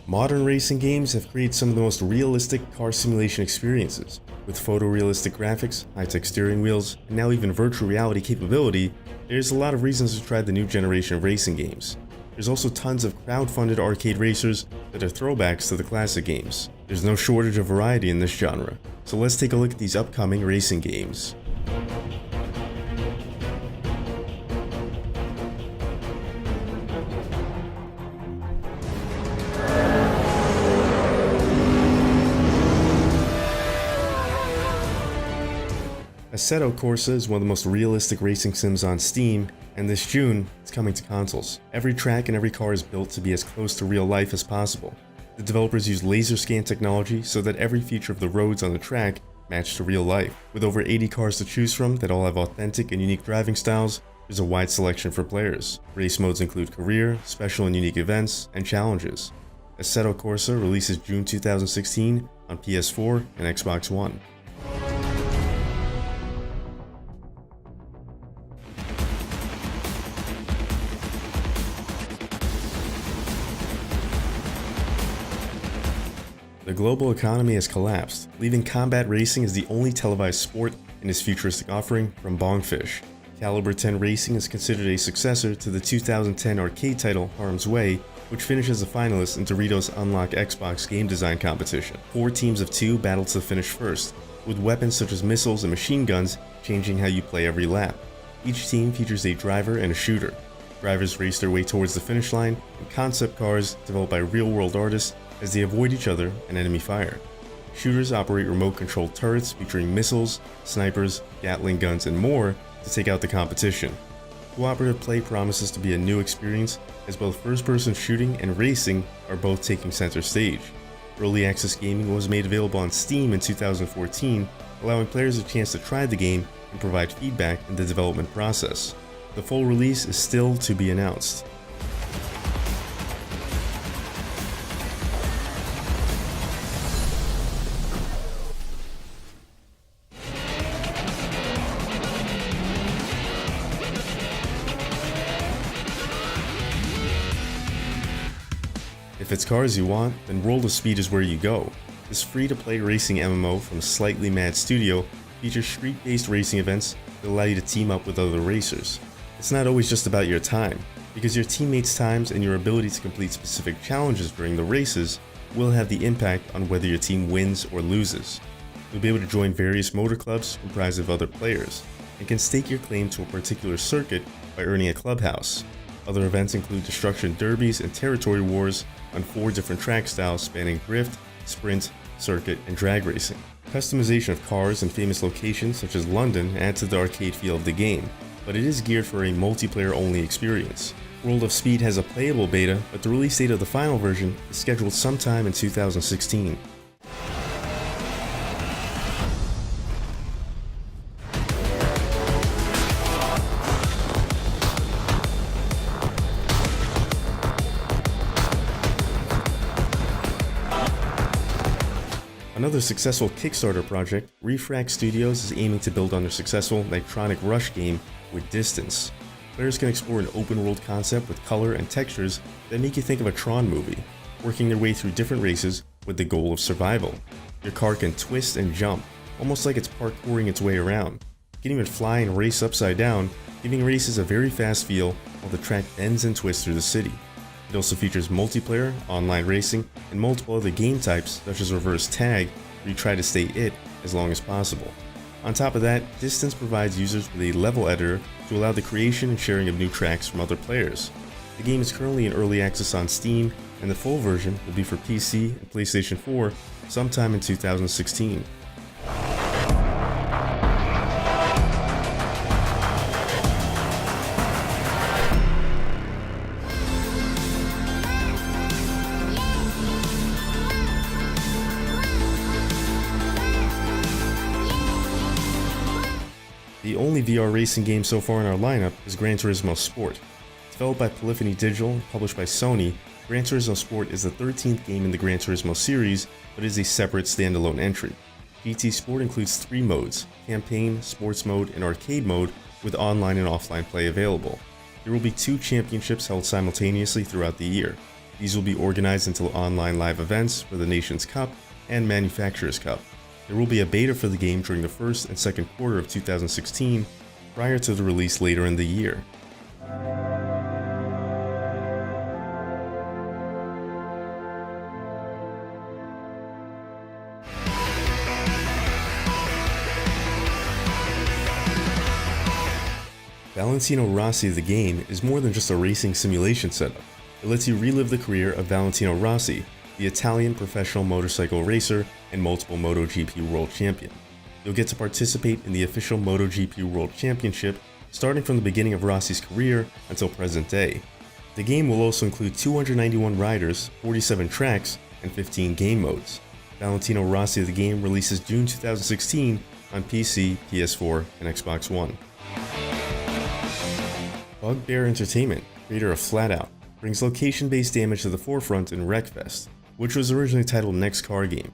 Modern racing games have created some of the most realistic car simulation experiences. With photorealistic graphics, high-tech steering wheels, and now even virtual reality capability, there's a lot of reasons to try the new generation of racing games. There's also tons of crowdfunded arcade racers that are throwbacks to the classic games. There's no shortage of variety in this genre, so let's take a look at these upcoming racing games. Assetto Corsa is one of the most realistic racing sims on Steam, and this June, it's coming to consoles. Every track and every car is built to be as close to real life as possible. The developers use laser scan technology so that every feature of the roads on the track match to real life. With over 80 cars to choose from that all have authentic and unique driving styles, there's a wide selection for players. Race modes include career, special and unique events, and challenges. Assetto Corsa releases June 2016 on PS4 and Xbox One. The global economy has collapsed, leaving combat racing as the only televised sport in this futuristic offering from Bongfish. Caliber 10 Racing is considered a successor to the 2010 arcade title Harm's Way, which finished as a finalist in Doritos Unlock Xbox game design competition. 4 teams of 2 battled to finish first, with weapons such as missiles and machine guns changing how you play every lap. Each team features a driver and a shooter. Drivers race their way towards the finish line in concept cars developed by real-world artists as they avoid each other and enemy fire. Shooters operate remote-controlled turrets featuring missiles, snipers, Gatling guns, and more to take out the competition. Cooperative play promises to be a new experience as both first-person shooting and racing are both taking center stage. Early access gaming was made available on Steam in 2014, allowing players a chance to try the game and provide feedback in the development process. The full release is still to be announced. If it's cars you want, then World of Speed is where you go. This free-to-play racing MMO from Slightly Mad Studio features street-based racing events that allow you to team up with other racers. It's not always just about your time, because your teammates' times and your ability to complete specific challenges during the races will have the impact on whether your team wins or loses. You'll be able to join various motor clubs comprised of other players, and can stake your claim to a particular circuit by earning a clubhouse. Other events include destruction derbies and territory wars on 4 different track styles spanning drift, sprint, circuit, and drag racing. Customization of cars and famous locations such as London add to the arcade feel of the game, but it is geared for a multiplayer-only experience. World of Speed has a playable beta, but the release date of the final version is scheduled sometime in 2016. Another successful Kickstarter project, Refrag Studios is aiming to build on their successful Nitronic Rush game with Distance. Players can explore an open-world concept with color and textures that make you think of a Tron movie, working their way through different races with the goal of survival. Your car can twist and jump, almost like it's parkouring its way around. It can even fly and race upside down, giving races a very fast feel while the track bends and twists through the city. It also features multiplayer, online racing, and multiple other game types such as reverse tag, where you try to stay it as long as possible. On top of that, Distance provides users with a level editor to allow the creation and sharing of new tracks from other players. The game is currently in early access on Steam, and the full version will be for PC and PlayStation 4 sometime in 2016. The only VR racing game so far in our lineup is Gran Turismo Sport. Developed by Polyphony Digital and published by Sony, Gran Turismo Sport is the 13th game in the Gran Turismo series, but is a separate standalone entry. GT Sport includes 3 modes: Campaign, Sports Mode, and Arcade Mode, with online and offline play available. There will be 2 championships held simultaneously throughout the year. These will be organized into online live events for the Nations Cup and Manufacturers Cup. There will be a beta for the game during the first and second quarter of 2016, prior to the release later in the year. Valentino Rossi the game is more than just a racing simulation setup. It lets you relive the career of Valentino Rossi, the Italian professional motorcycle racer and multiple MotoGP world champion. You'll get to participate in the official MotoGP World Championship starting from the beginning of Rossi's career until present day. The game will also include 291 riders, 47 tracks, and 15 game modes. Valentino Rossi the game releases June 2016 on PC, PS4, and Xbox One. Bugbear Entertainment, creator of Flatout, brings location-based damage to the forefront in Wreckfest, which was originally titled Next Car Game.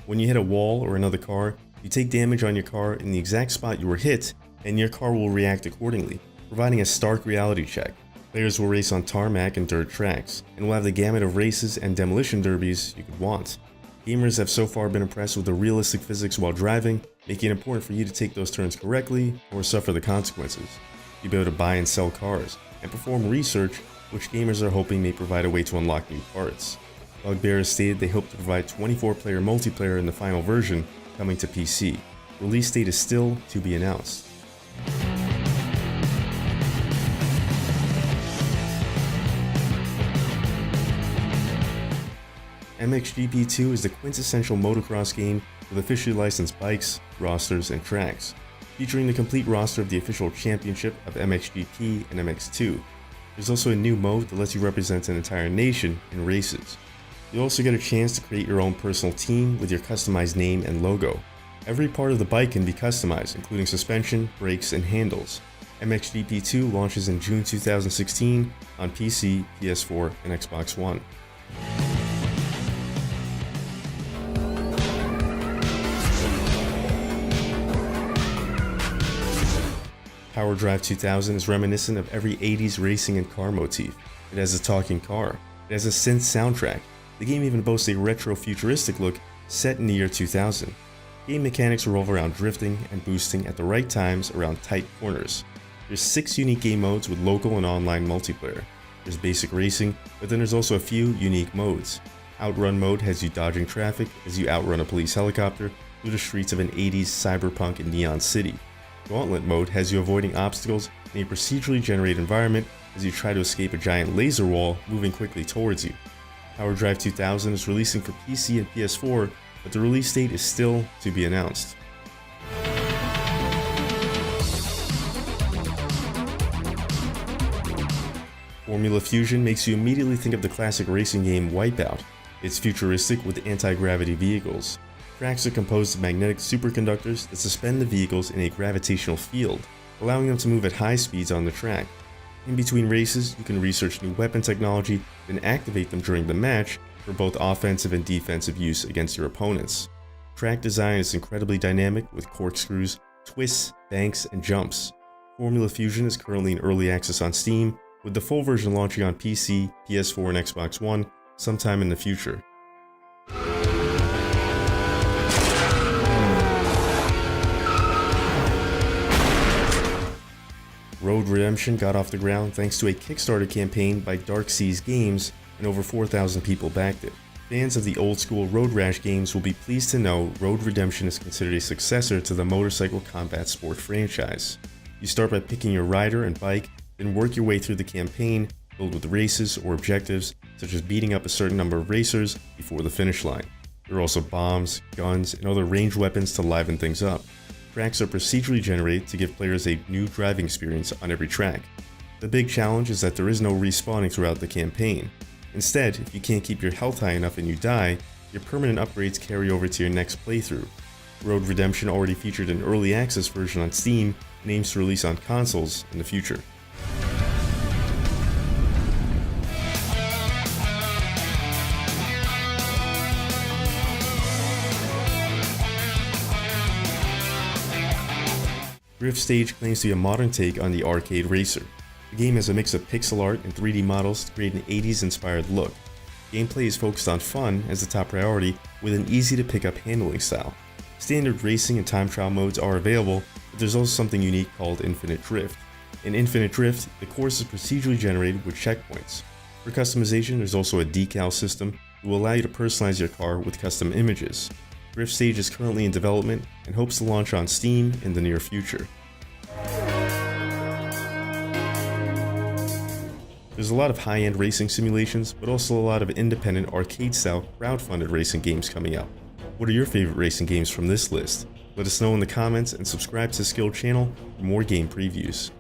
When you hit a wall or another car, you take damage on your car in the exact spot you were hit, and your car will react accordingly, providing a stark reality check. Players will race on tarmac and dirt tracks, and will have the gamut of races and demolition derbies you could want. Gamers have so far been impressed with the realistic physics while driving, making it important for you to take those turns correctly or suffer the consequences. You'll be able to buy and sell cars, and perform research, which gamers are hoping may provide a way to unlock new parts. Bugbear has stated they hope to provide 24-player multiplayer in the final version, coming to PC. Release date is still to be announced. MXGP2 is the quintessential motocross game with officially licensed bikes, rosters, and tracks, featuring the complete roster of the official championship of MXGP and MX2. There's also a new mode that lets you represent an entire nation in races. You'll also get a chance to create your own personal team with your customized name and logo. Every part of the bike can be customized, including suspension, brakes, and handles. MXGP2 launches in June 2016 on PC, PS4, and Xbox One. Power Drive 2000 is reminiscent of every 80s racing and car motif. It has a talking car. It has a synth soundtrack. The game even boasts a retro-futuristic look set in the year 2000. Game mechanics revolve around drifting and boosting at the right times around tight corners. There's 6 unique game modes with local and online multiplayer. There's basic racing, but then there's also a few unique modes. Outrun mode has you dodging traffic as you outrun a police helicopter through the streets of an 80s cyberpunk and neon city. Gauntlet mode has you avoiding obstacles in a procedurally generated environment as you try to escape a giant laser wall moving quickly towards you. Power Drive 2000 is releasing for PC and PS4, but the release date is still to be announced. Formula Fusion makes you immediately think of the classic racing game Wipeout. It's futuristic with anti-gravity vehicles. Tracks are composed of magnetic superconductors that suspend the vehicles in a gravitational field, allowing them to move at high speeds on the track. In between races, you can research new weapon technology, then activate them during the match for both offensive and defensive use against your opponents. Track design is incredibly dynamic with corkscrews, twists, banks, and jumps. Formula Fusion is currently in early access on Steam, with the full version launching on PC, PS4, and Xbox One sometime in the future. Road Redemption got off the ground thanks to a Kickstarter campaign by Dark Seas Games, and over 4,000 people backed it. Fans of the old-school Road Rash games will be pleased to know Road Redemption is considered a successor to the motorcycle combat sport franchise. You start by picking your rider and bike, then work your way through the campaign, filled with races or objectives, such as beating up a certain number of racers before the finish line. There are also bombs, guns, and other ranged weapons to liven things up. Tracks are procedurally generated to give players a new driving experience on every track. The big challenge is that there is no respawning throughout the campaign. Instead, if you can't keep your health high enough and you die, your permanent upgrades carry over to your next playthrough. Road Redemption already featured an early access version on Steam and aims to release on consoles in the future. Drift Stage claims to be a modern take on the arcade racer. The game has a mix of pixel art and 3D models to create an 80s inspired look. Gameplay is focused on fun as the top priority with an easy to pick up handling style. Standard racing and time trial modes are available, but there's also something unique called Infinite Drift. In Infinite Drift, the course is procedurally generated with checkpoints. For customization, there's also a decal system that will allow you to personalize your car with custom images. Drift Stage is currently in development and hopes to launch on Steam in the near future. There's a lot of high-end racing simulations, but also a lot of independent arcade-style crowdfunded racing games coming up. What are your favorite racing games from this list? Let us know in the comments and subscribe to the Skill channel for more game previews.